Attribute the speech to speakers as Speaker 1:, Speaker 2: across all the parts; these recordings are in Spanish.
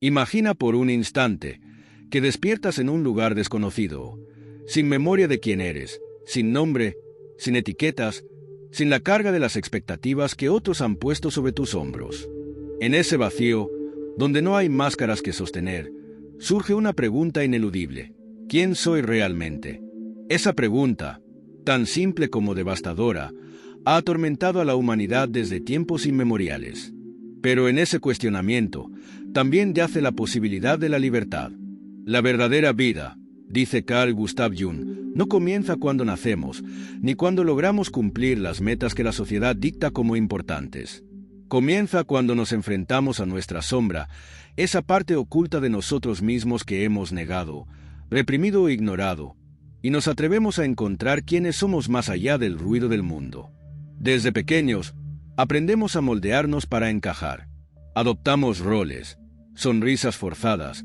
Speaker 1: Imagina por un instante que despiertas en un lugar desconocido, sin memoria de quién eres, sin nombre, sin etiquetas, sin la carga de las expectativas que otros han puesto sobre tus hombros. En ese vacío, donde no hay máscaras que sostener, surge una pregunta ineludible: ¿quién soy realmente? Esa pregunta, tan simple como devastadora, ha atormentado a la humanidad desde tiempos inmemoriales. Pero en ese cuestionamiento también yace la posibilidad de la libertad. La verdadera vida, dice Carl Gustav Jung, no comienza cuando nacemos, ni cuando logramos cumplir las metas que la sociedad dicta como importantes. Comienza cuando nos enfrentamos a nuestra sombra, esa parte oculta de nosotros mismos que hemos negado, reprimido o ignorado, y nos atrevemos a encontrar quiénes somos más allá del ruido del mundo. Desde pequeños, aprendemos a moldearnos para encajar. Adoptamos roles, sonrisas forzadas,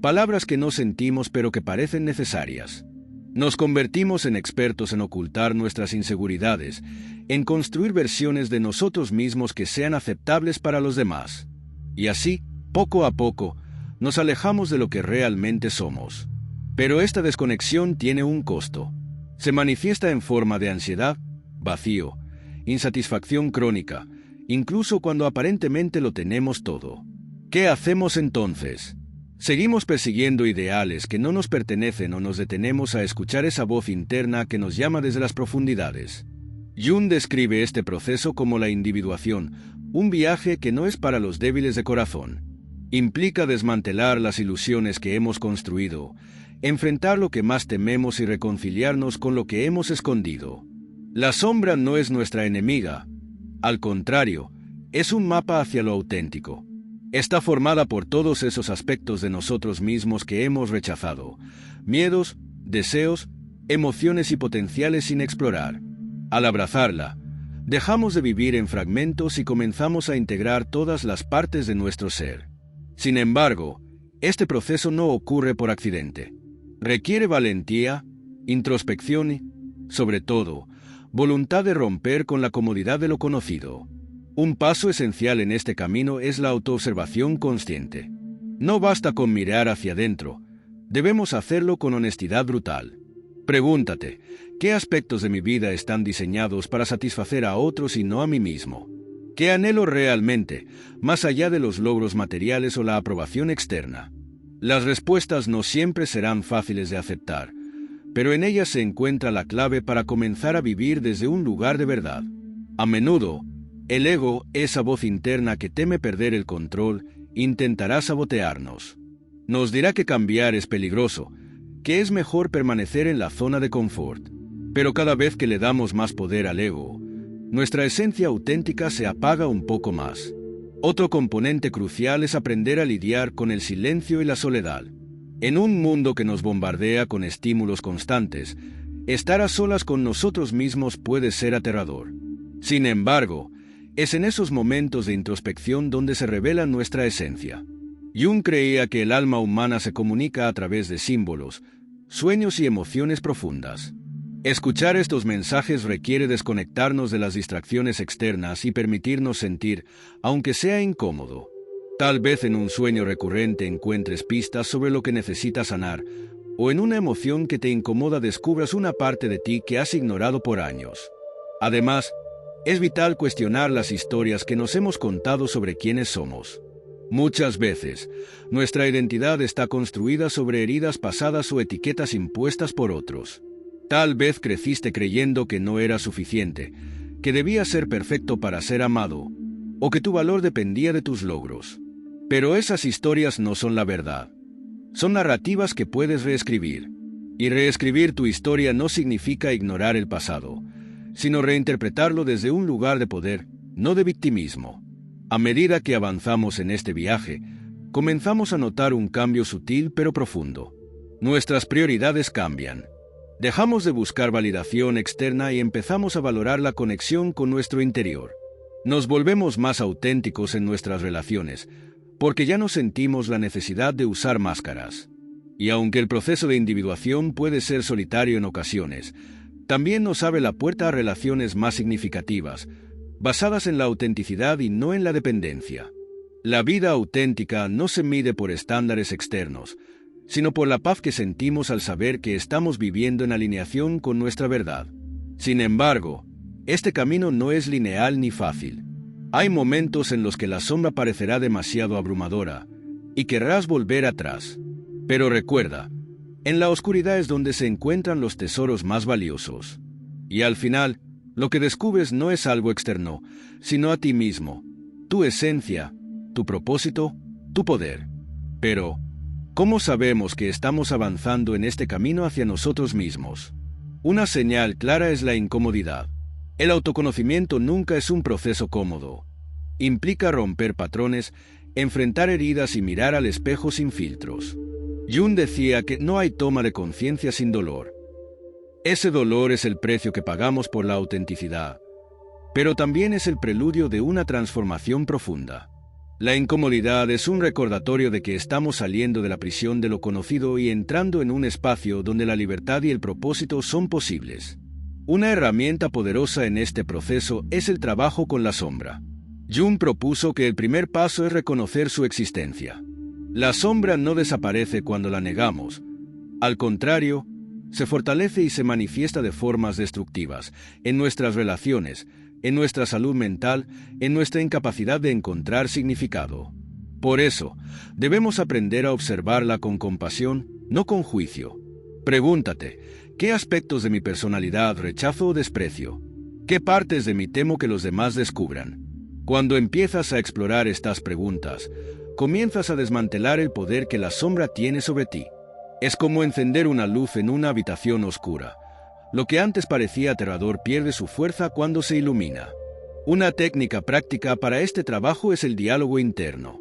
Speaker 1: palabras que no sentimos pero que parecen necesarias. Nos convertimos en expertos en ocultar nuestras inseguridades, en construir versiones de nosotros mismos que sean aceptables para los demás. Y así, poco a poco, nos alejamos de lo que realmente somos. Pero esta desconexión tiene un costo. Se manifiesta en forma de ansiedad, vacío, insatisfacción crónica, incluso cuando aparentemente lo tenemos todo. ¿Qué hacemos entonces? ¿Seguimos persiguiendo ideales que no nos pertenecen o nos detenemos a escuchar esa voz interna que nos llama desde las profundidades? Jung describe este proceso como la individuación, un viaje que no es para los débiles de corazón. Implica desmantelar las ilusiones que hemos construido, enfrentar lo que más tememos y reconciliarnos con lo que hemos escondido. La sombra no es nuestra enemiga. Al contrario, es un mapa hacia lo auténtico. Está formada por todos esos aspectos de nosotros mismos que hemos rechazado: miedos, deseos, emociones y potenciales sin explorar. Al abrazarla, dejamos de vivir en fragmentos y comenzamos a integrar todas las partes de nuestro ser. Sin embargo, este proceso no ocurre por accidente. Requiere valentía, introspección y, sobre todo, voluntad de romper con la comodidad de lo conocido. Un paso esencial en este camino es la autoobservación consciente. No basta con mirar hacia adentro, debemos hacerlo con honestidad brutal. Pregúntate, ¿qué aspectos de mi vida están diseñados para satisfacer a otros y no a mí mismo? ¿Qué anhelo realmente, más allá de los logros materiales o la aprobación externa? Las respuestas no siempre serán fáciles de aceptar, pero en ellas se encuentra la clave para comenzar a vivir desde un lugar de verdad. A menudo, el ego, esa voz interna que teme perder el control, intentará sabotearnos. Nos dirá que cambiar es peligroso, que es mejor permanecer en la zona de confort. Pero cada vez que le damos más poder al ego, nuestra esencia auténtica se apaga un poco más. Otro componente crucial es aprender a lidiar con el silencio y la soledad. En un mundo que nos bombardea con estímulos constantes, estar a solas con nosotros mismos puede ser aterrador. Sin embargo, es en esos momentos de introspección donde se revela nuestra esencia. Jung creía que el alma humana se comunica a través de símbolos, sueños y emociones profundas. Escuchar estos mensajes requiere desconectarnos de las distracciones externas y permitirnos sentir, aunque sea incómodo. Tal vez en un sueño recurrente encuentres pistas sobre lo que necesitas sanar, o en una emoción que te incomoda descubras una parte de ti que has ignorado por años. Además, es vital cuestionar las historias que nos hemos contado sobre quiénes somos. Muchas veces, nuestra identidad está construida sobre heridas pasadas o etiquetas impuestas por otros. Tal vez creciste creyendo que no era suficiente, que debías ser perfecto para ser amado, o que tu valor dependía de tus logros. Pero esas historias no son la verdad. Son narrativas que puedes reescribir. Y reescribir tu historia no significa ignorar el pasado, sino reinterpretarlo desde un lugar de poder, no de victimismo. A medida que avanzamos en este viaje, comenzamos a notar un cambio sutil pero profundo. Nuestras prioridades cambian. Dejamos de buscar validación externa y empezamos a valorar la conexión con nuestro interior. Nos volvemos más auténticos en nuestras relaciones, porque ya no sentimos la necesidad de usar máscaras. Y aunque el proceso de individuación puede ser solitario en ocasiones, también nos abre la puerta a relaciones más significativas, basadas en la autenticidad y no en la dependencia. La vida auténtica no se mide por estándares externos, sino por la paz que sentimos al saber que estamos viviendo en alineación con nuestra verdad. Sin embargo, este camino no es lineal ni fácil. Hay momentos en los que la sombra parecerá demasiado abrumadora y querrás volver atrás. Pero recuerda, en la oscuridad es donde se encuentran los tesoros más valiosos. Y al final, lo que descubres no es algo externo, sino a ti mismo, tu esencia, tu propósito, tu poder. Pero, ¿cómo sabemos que estamos avanzando en este camino hacia nosotros mismos? Una señal clara es la incomodidad. El autoconocimiento nunca es un proceso cómodo. Implica romper patrones, enfrentar heridas y mirar al espejo sin filtros. Jung decía que no hay toma de conciencia sin dolor. Ese dolor es el precio que pagamos por la autenticidad, pero también es el preludio de una transformación profunda. La incomodidad es un recordatorio de que estamos saliendo de la prisión de lo conocido y entrando en un espacio donde la libertad y el propósito son posibles. Una herramienta poderosa en este proceso es el trabajo con la sombra. Jung propuso que el primer paso es reconocer su existencia. La sombra no desaparece cuando la negamos. Al contrario, se fortalece y se manifiesta de formas destructivas en nuestras relaciones, en nuestra salud mental, en nuestra incapacidad de encontrar significado. Por eso, debemos aprender a observarla con compasión, no con juicio. Pregúntate, ¿qué aspectos de mi personalidad rechazo o desprecio? ¿Qué partes de mí temo que los demás descubran? Cuando empiezas a explorar estas preguntas, comienzas a desmantelar el poder que la sombra tiene sobre ti. Es como encender una luz en una habitación oscura. Lo que antes parecía aterrador pierde su fuerza cuando se ilumina. Una técnica práctica para este trabajo es el diálogo interno.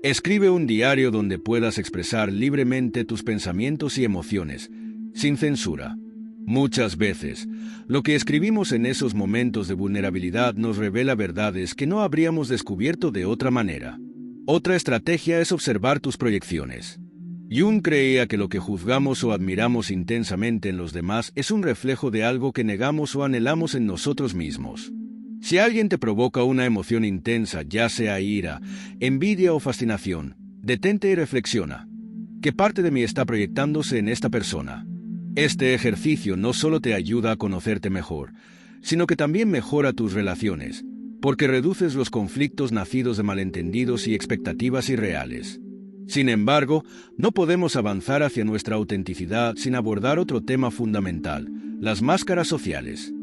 Speaker 1: Escribe un diario donde puedas expresar libremente tus pensamientos y emociones, sin censura. Muchas veces, lo que escribimos en esos momentos de vulnerabilidad nos revela verdades que no habríamos descubierto de otra manera. Otra estrategia es observar tus proyecciones. Jung creía que lo que juzgamos o admiramos intensamente en los demás es un reflejo de algo que negamos o anhelamos en nosotros mismos. Si alguien te provoca una emoción intensa, ya sea ira, envidia o fascinación, detente y reflexiona. ¿Qué parte de mí está proyectándose en esta persona? Este ejercicio no solo te ayuda a conocerte mejor, sino que también mejora tus relaciones, porque reduces los conflictos nacidos de malentendidos y expectativas irreales. Sin embargo, no podemos avanzar hacia nuestra autenticidad sin abordar otro tema fundamental, las máscaras sociales.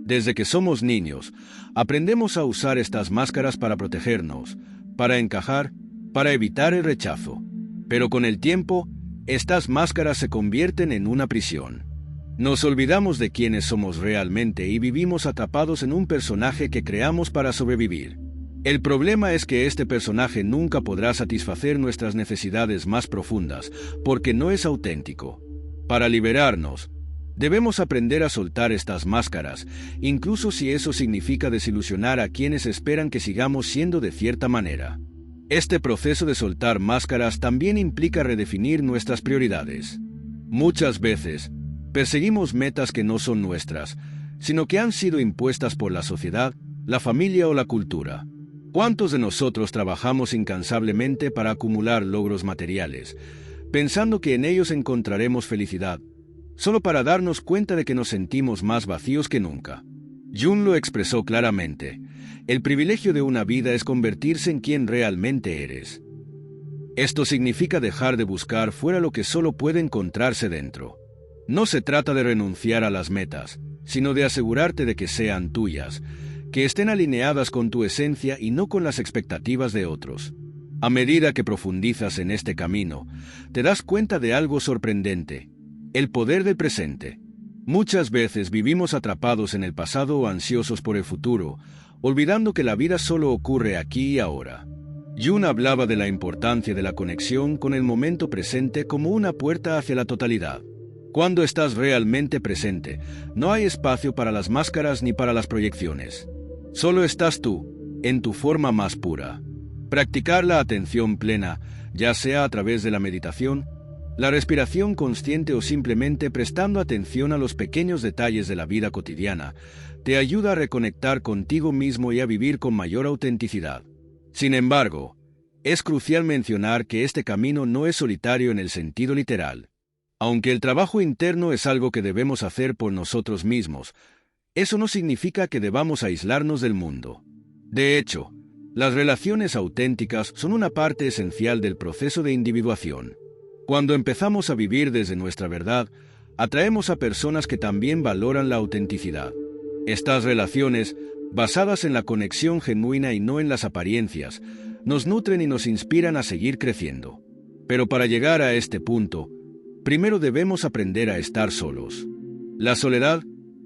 Speaker 1: Desde que somos niños, aprendemos a usar estas máscaras para protegernos, para encajar, para evitar el rechazo. Pero con el tiempo, estas máscaras se convierten en una prisión. Nos olvidamos de quiénes somos realmente y vivimos atrapados en un personaje que creamos para sobrevivir. El problema es que este personaje nunca podrá satisfacer nuestras necesidades más profundas, porque no es auténtico. Para liberarnos, debemos aprender a soltar estas máscaras, incluso si eso significa desilusionar a quienes esperan que sigamos siendo de cierta manera. Este proceso de soltar máscaras también implica redefinir nuestras prioridades. Muchas veces, perseguimos metas que no son nuestras, sino que han sido impuestas por la sociedad, la familia o la cultura. ¿Cuántos de nosotros trabajamos incansablemente para acumular logros materiales, pensando que en ellos encontraremos felicidad, solo para darnos cuenta de que nos sentimos más vacíos que nunca? Jung lo expresó claramente: el privilegio de una vida es convertirse en quien realmente eres. Esto significa dejar de buscar fuera lo que solo puede encontrarse dentro. No se trata de renunciar a las metas, sino de asegurarte de que sean tuyas, que estén alineadas con tu esencia y no con las expectativas de otros. A medida que profundizas en este camino, te das cuenta de algo sorprendente: el poder del presente. Muchas veces vivimos atrapados en el pasado o ansiosos por el futuro, olvidando que la vida solo ocurre aquí y ahora. Jung hablaba de la importancia de la conexión con el momento presente como una puerta hacia la totalidad. Cuando estás realmente presente, no hay espacio para las máscaras ni para las proyecciones. Solo estás tú, en tu forma más pura. Practicar la atención plena, ya sea a través de la meditación, la respiración consciente o simplemente prestando atención a los pequeños detalles de la vida cotidiana, te ayuda a reconectar contigo mismo y a vivir con mayor autenticidad. Sin embargo, Es crucial mencionar que este camino no es solitario en el sentido literal. Aunque el trabajo interno es algo que debemos hacer por nosotros mismos, eso no significa que debamos aislarnos del mundo. De hecho, las relaciones auténticas son una parte esencial del proceso de individuación. Cuando empezamos a vivir desde nuestra verdad, atraemos a personas que también valoran la autenticidad. Estas relaciones, basadas en la conexión genuina y no en las apariencias, nos nutren y nos inspiran a seguir creciendo. Pero para llegar a este punto, primero debemos aprender a estar solos. La soledad,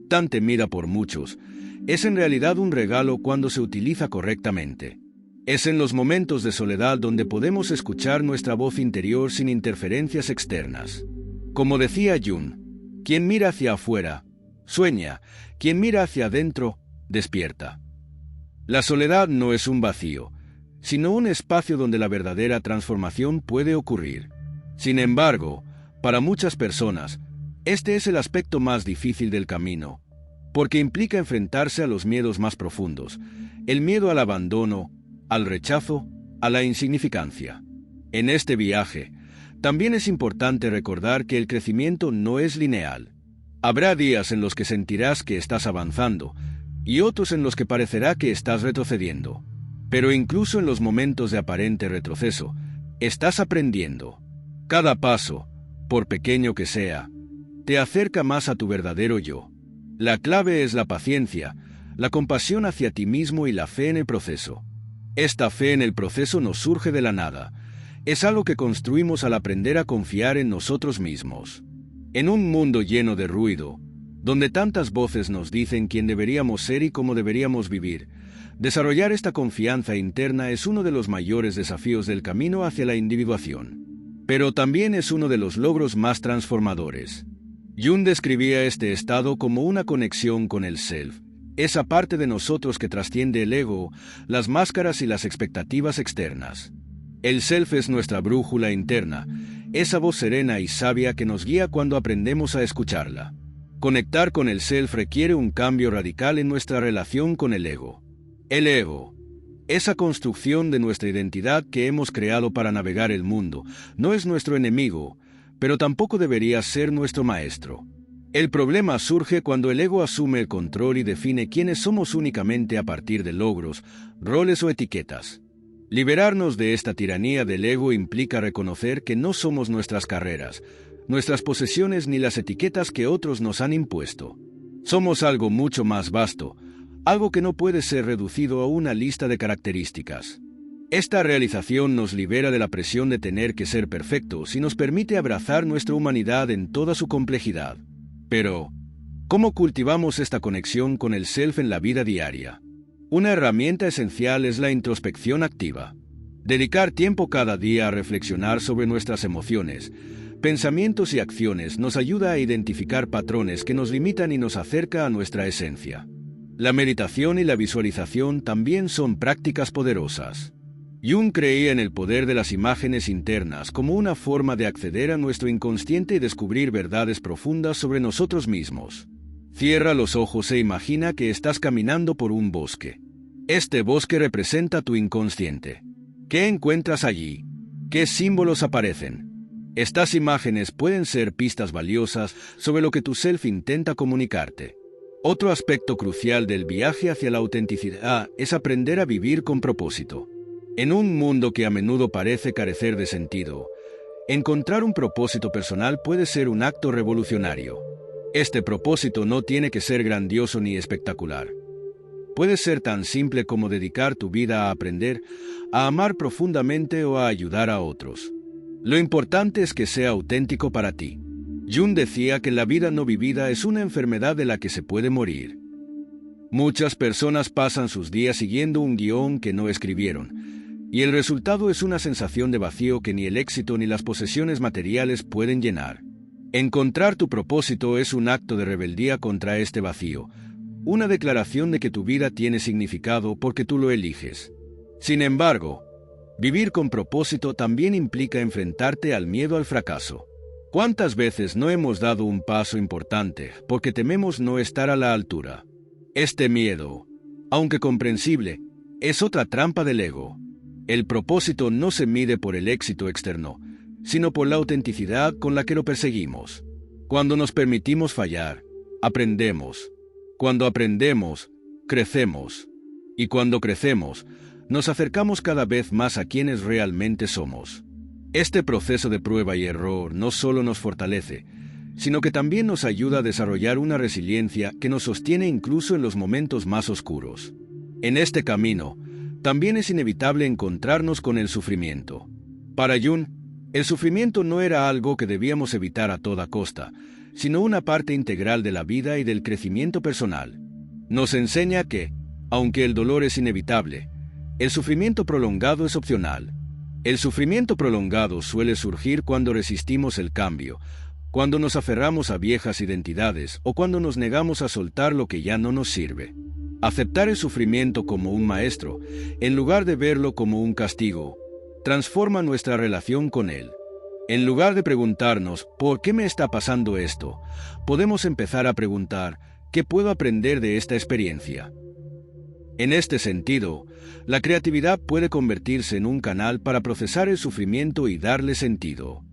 Speaker 1: tan temida por muchos, es en realidad un regalo cuando se utiliza correctamente. Es en los momentos de soledad donde podemos escuchar nuestra voz interior sin interferencias externas. Como decía Jung, quien mira hacia afuera, sueña; quien mira hacia adentro, despierta. La soledad no es un vacío, sino un espacio donde la verdadera transformación puede ocurrir. Sin embargo, para muchas personas, este es el aspecto más difícil del camino, porque implica enfrentarse a los miedos más profundos, el miedo al abandono, al rechazo, a la insignificancia. En este viaje, también es importante recordar que el crecimiento no es lineal. Habrá días en los que sentirás que estás avanzando, y otros en los que parecerá que estás retrocediendo. Pero incluso en los momentos de aparente retroceso, estás aprendiendo. Cada paso, por pequeño que sea, te acerca más a tu verdadero yo. La clave es la paciencia, la compasión hacia ti mismo y la fe en el proceso. Esta fe en el proceso no surge de la nada. Es algo que construimos al aprender a confiar en nosotros mismos. En un mundo lleno de ruido, donde tantas voces nos dicen quién deberíamos ser y cómo deberíamos vivir, desarrollar esta confianza interna es uno de los mayores desafíos del camino hacia la individuación. Pero también es uno de los logros más transformadores. Jung describía este estado como una conexión con el self, esa parte de nosotros que trasciende el ego, las máscaras y las expectativas externas. El self es nuestra brújula interna, esa voz serena y sabia que nos guía cuando aprendemos a escucharla. Conectar con el self requiere un cambio radical en nuestra relación con el ego. El ego, esa construcción de nuestra identidad que hemos creado para navegar el mundo, no es nuestro enemigo, pero tampoco debería ser nuestro maestro. El problema surge cuando el ego asume el control y define quiénes somos únicamente a partir de logros, roles o etiquetas. Liberarnos de esta tiranía del ego implica reconocer que no somos nuestras carreras, nuestras posesiones ni las etiquetas que otros nos han impuesto. Somos algo mucho más vasto, algo que no puede ser reducido a una lista de características. Esta realización nos libera de la presión de tener que ser perfectos y nos permite abrazar nuestra humanidad en toda su complejidad. Pero, ¿cómo cultivamos esta conexión con el self en la vida diaria? Una herramienta esencial es la introspección activa. Dedicar tiempo cada día a reflexionar sobre nuestras emociones, pensamientos y acciones nos ayuda a identificar patrones que nos limitan y nos acerca a nuestra esencia. La meditación y la visualización también son prácticas poderosas. Jung creía en el poder de las imágenes internas como una forma de acceder a nuestro inconsciente y descubrir verdades profundas sobre nosotros mismos. Cierra los ojos e imagina que estás caminando por un bosque. Este bosque representa tu inconsciente. ¿Qué encuentras allí? ¿Qué símbolos aparecen? Estas imágenes pueden ser pistas valiosas sobre lo que tu self intenta comunicarte. Otro aspecto crucial del viaje hacia la autenticidad es aprender a vivir con propósito. En un mundo que a menudo parece carecer de sentido, encontrar un propósito personal puede ser un acto revolucionario. Este propósito no tiene que ser grandioso ni espectacular. Puede ser tan simple como dedicar tu vida a aprender, a amar profundamente o a ayudar a otros. Lo importante es que sea auténtico para ti. Jung decía que la vida no vivida es una enfermedad de la que se puede morir. Muchas personas pasan sus días siguiendo un guión que no escribieron, y el resultado es una sensación de vacío que ni el éxito ni las posesiones materiales pueden llenar. Encontrar tu propósito es un acto de rebeldía contra este vacío, una declaración de que tu vida tiene significado porque tú lo eliges. Sin embargo, vivir con propósito también implica enfrentarte al miedo al fracaso. ¿Cuántas veces no hemos dado un paso importante porque tememos no estar a la altura? Este miedo, aunque comprensible, es otra trampa del ego. El propósito no se mide por el éxito externo, sino por la autenticidad con la que lo perseguimos. Cuando nos permitimos fallar, aprendemos. Cuando aprendemos, crecemos. Y cuando crecemos, nos acercamos cada vez más a quienes realmente somos. Este proceso de prueba y error no solo nos fortalece, sino que también nos ayuda a desarrollar una resiliencia que nos sostiene incluso en los momentos más oscuros. En este camino, también es inevitable encontrarnos con el sufrimiento. Para Jung, el sufrimiento no era algo que debíamos evitar a toda costa, sino una parte integral de la vida y del crecimiento personal. Nos enseña que, aunque el dolor es inevitable, el sufrimiento prolongado es opcional. El sufrimiento prolongado suele surgir cuando resistimos el cambio, cuando nos aferramos a viejas identidades o cuando nos negamos a soltar lo que ya no nos sirve. Aceptar el sufrimiento como un maestro, en lugar de verlo como un castigo, transforma nuestra relación con él. En lugar de preguntarnos ¿por qué me está pasando esto?, podemos empezar a preguntar ¿qué puedo aprender de esta experiencia? En este sentido, la creatividad puede convertirse en un canal para procesar el sufrimiento y darle sentido.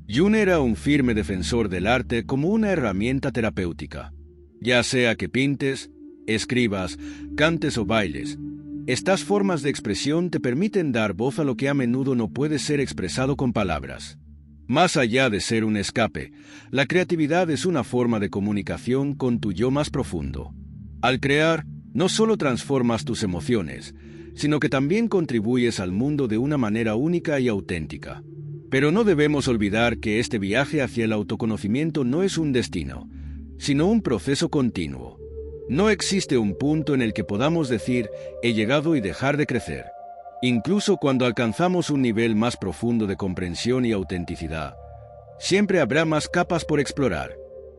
Speaker 1: Jung era un firme defensor del arte como una herramienta terapéutica. Ya sea que pintes, escribas, cantes o bailes, estas formas de expresión te permiten dar voz a lo que a menudo no puede ser expresado con palabras. Más allá de ser un escape, la creatividad es una forma de comunicación con tu yo más profundo. Al crear, no solo transformas tus emociones, sino que también contribuyes al mundo de una manera única y auténtica. Pero no debemos olvidar que este viaje hacia el autoconocimiento no es un destino, sino un proceso continuo. No existe un punto en el que podamos decir, he llegado y dejar de crecer. Incluso cuando alcanzamos un nivel más profundo de comprensión y autenticidad, siempre habrá más capas por explorar.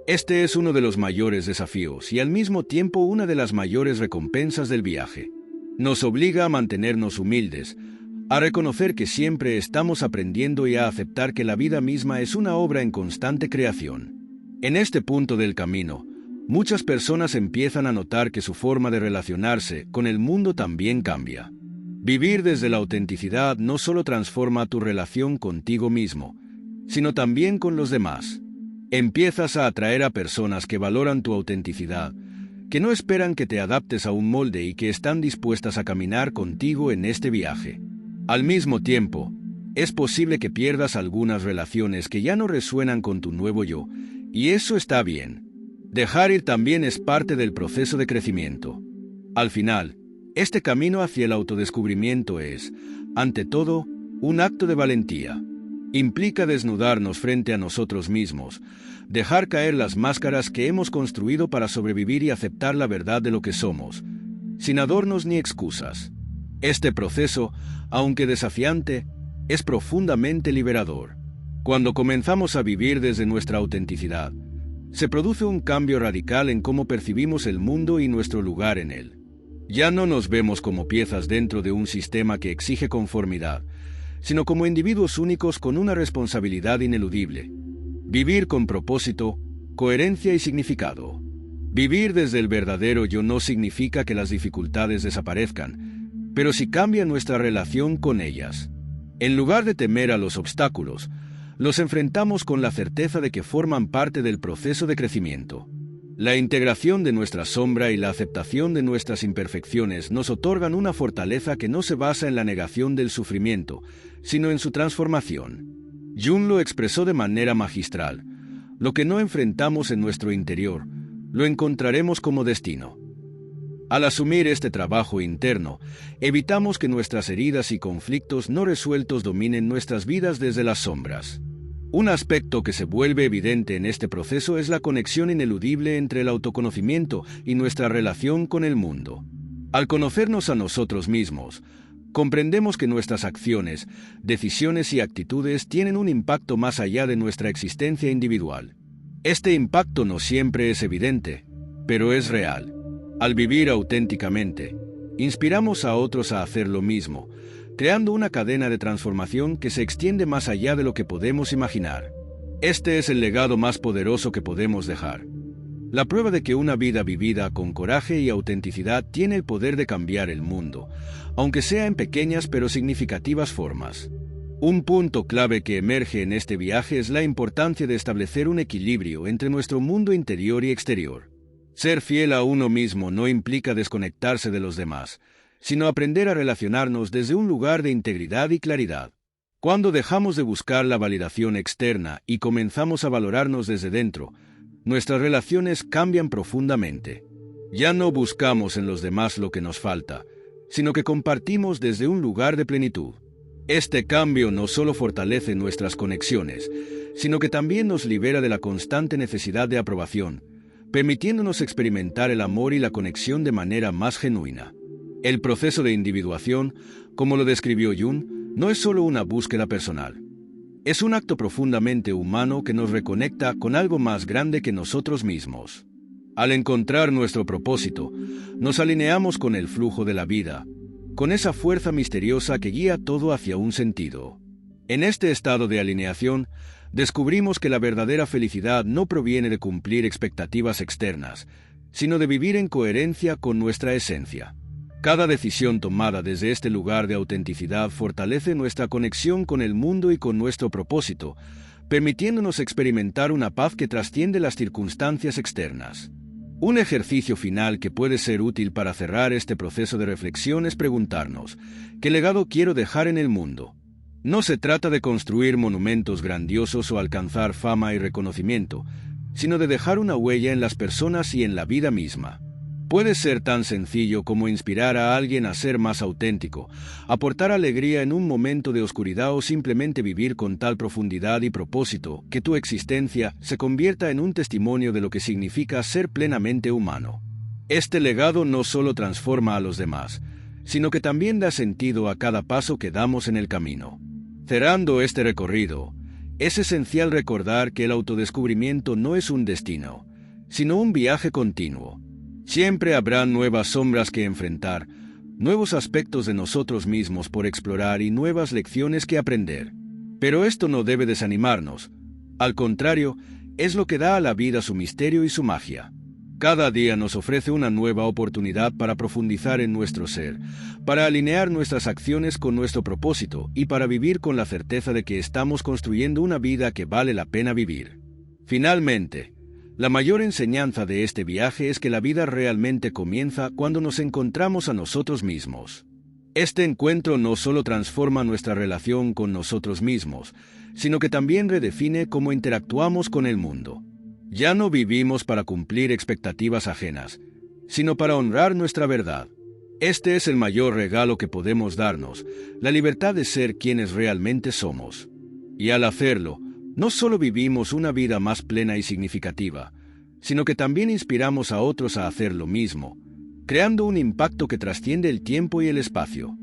Speaker 1: Este es uno de los mayores desafíos y al mismo tiempo una de las mayores recompensas del viaje. Nos obliga a mantenernos humildes, a reconocer que siempre estamos aprendiendo y a aceptar que la vida misma es una obra en constante creación. En este punto del camino, muchas personas empiezan a notar que su forma de relacionarse con el mundo también cambia. Vivir desde la autenticidad no solo transforma tu relación contigo mismo, sino también con los demás. Empiezas a atraer a personas que valoran tu autenticidad, que no esperan que te adaptes a un molde y que están dispuestas a caminar contigo en este viaje. Al mismo tiempo, es posible que pierdas algunas relaciones que ya no resuenan con tu nuevo yo, y eso está bien. Dejar ir también es parte del proceso de crecimiento. Al final, este camino hacia el autodescubrimiento es, ante todo, un acto de valentía. Implica desnudarnos frente a nosotros mismos, dejar caer las máscaras que hemos construido para sobrevivir y aceptar la verdad de lo que somos, sin adornos ni excusas. Este proceso, aunque desafiante, es profundamente liberador. Cuando comenzamos a vivir desde nuestra autenticidad, se produce un cambio radical en cómo percibimos el mundo y nuestro lugar en él. Ya no nos vemos como piezas dentro de un sistema que exige conformidad, sino como individuos únicos con una responsabilidad ineludible. Vivir con propósito, coherencia y significado. Vivir desde el verdadero yo no significa que las dificultades desaparezcan, pero sí cambia nuestra relación con ellas. En lugar de temer a los obstáculos, los enfrentamos con la certeza de que forman parte del proceso de crecimiento. La integración de nuestra sombra y la aceptación de nuestras imperfecciones nos otorgan una fortaleza que no se basa en la negación del sufrimiento, sino en su transformación. Jung lo expresó de manera magistral. Lo que no enfrentamos en nuestro interior, lo encontraremos como destino. Al asumir este trabajo interno, evitamos que nuestras heridas y conflictos no resueltos dominen nuestras vidas desde las sombras. Un aspecto que se vuelve evidente en este proceso es la conexión ineludible entre el autoconocimiento y nuestra relación con el mundo. Al conocernos a nosotros mismos, comprendemos que nuestras acciones, decisiones y actitudes tienen un impacto más allá de nuestra existencia individual. Este impacto no siempre es evidente, pero es real. Al vivir auténticamente, inspiramos a otros a hacer lo mismo, creando una cadena de transformación que se extiende más allá de lo que podemos imaginar. Este es el legado más poderoso que podemos dejar. La prueba de que una vida vivida con coraje y autenticidad tiene el poder de cambiar el mundo, aunque sea en pequeñas pero significativas formas. Un punto clave que emerge en este viaje es la importancia de establecer un equilibrio entre nuestro mundo interior y exterior. Ser fiel a uno mismo no implica desconectarse de los demás, sino aprender a relacionarnos desde un lugar de integridad y claridad. Cuando dejamos de buscar la validación externa y comenzamos a valorarnos desde dentro, nuestras relaciones cambian profundamente. Ya no buscamos en los demás lo que nos falta, sino que compartimos desde un lugar de plenitud. Este cambio no solo fortalece nuestras conexiones, sino que también nos libera de la constante necesidad de aprobación, permitiéndonos experimentar el amor y la conexión de manera más genuina. El proceso de individuación, como lo describió Jung, no es solo una búsqueda personal. Es un acto profundamente humano que nos reconecta con algo más grande que nosotros mismos. Al encontrar nuestro propósito, nos alineamos con el flujo de la vida, con esa fuerza misteriosa que guía todo hacia un sentido. En este estado de alineación, descubrimos que la verdadera felicidad no proviene de cumplir expectativas externas, sino de vivir en coherencia con nuestra esencia. Cada decisión tomada desde este lugar de autenticidad fortalece nuestra conexión con el mundo y con nuestro propósito, permitiéndonos experimentar una paz que trasciende las circunstancias externas. Un ejercicio final que puede ser útil para cerrar este proceso de reflexión es preguntarnos, ¿qué legado quiero dejar en el mundo? No se trata de construir monumentos grandiosos o alcanzar fama y reconocimiento, sino de dejar una huella en las personas y en la vida misma. Puede ser tan sencillo como inspirar a alguien a ser más auténtico, aportar alegría en un momento de oscuridad o simplemente vivir con tal profundidad y propósito que tu existencia se convierta en un testimonio de lo que significa ser plenamente humano. Este legado no solo transforma a los demás, sino que también da sentido a cada paso que damos en el camino. Cerrando este recorrido, es esencial recordar que el autodescubrimiento no es un destino, sino un viaje continuo. Siempre habrá nuevas sombras que enfrentar, nuevos aspectos de nosotros mismos por explorar y nuevas lecciones que aprender. Pero esto no debe desanimarnos. Al contrario, es lo que da a la vida su misterio y su magia. Cada día nos ofrece una nueva oportunidad para profundizar en nuestro ser, para alinear nuestras acciones con nuestro propósito y para vivir con la certeza de que estamos construyendo una vida que vale la pena vivir. Finalmente, la mayor enseñanza de este viaje es que la vida realmente comienza cuando nos encontramos a nosotros mismos. Este encuentro no solo transforma nuestra relación con nosotros mismos, sino que también redefine cómo interactuamos con el mundo. Ya no vivimos para cumplir expectativas ajenas, sino para honrar nuestra verdad. Este es el mayor regalo que podemos darnos, la libertad de ser quienes realmente somos. Y al hacerlo, no solo vivimos una vida más plena y significativa, sino que también inspiramos a otros a hacer lo mismo, creando un impacto que trasciende el tiempo y el espacio.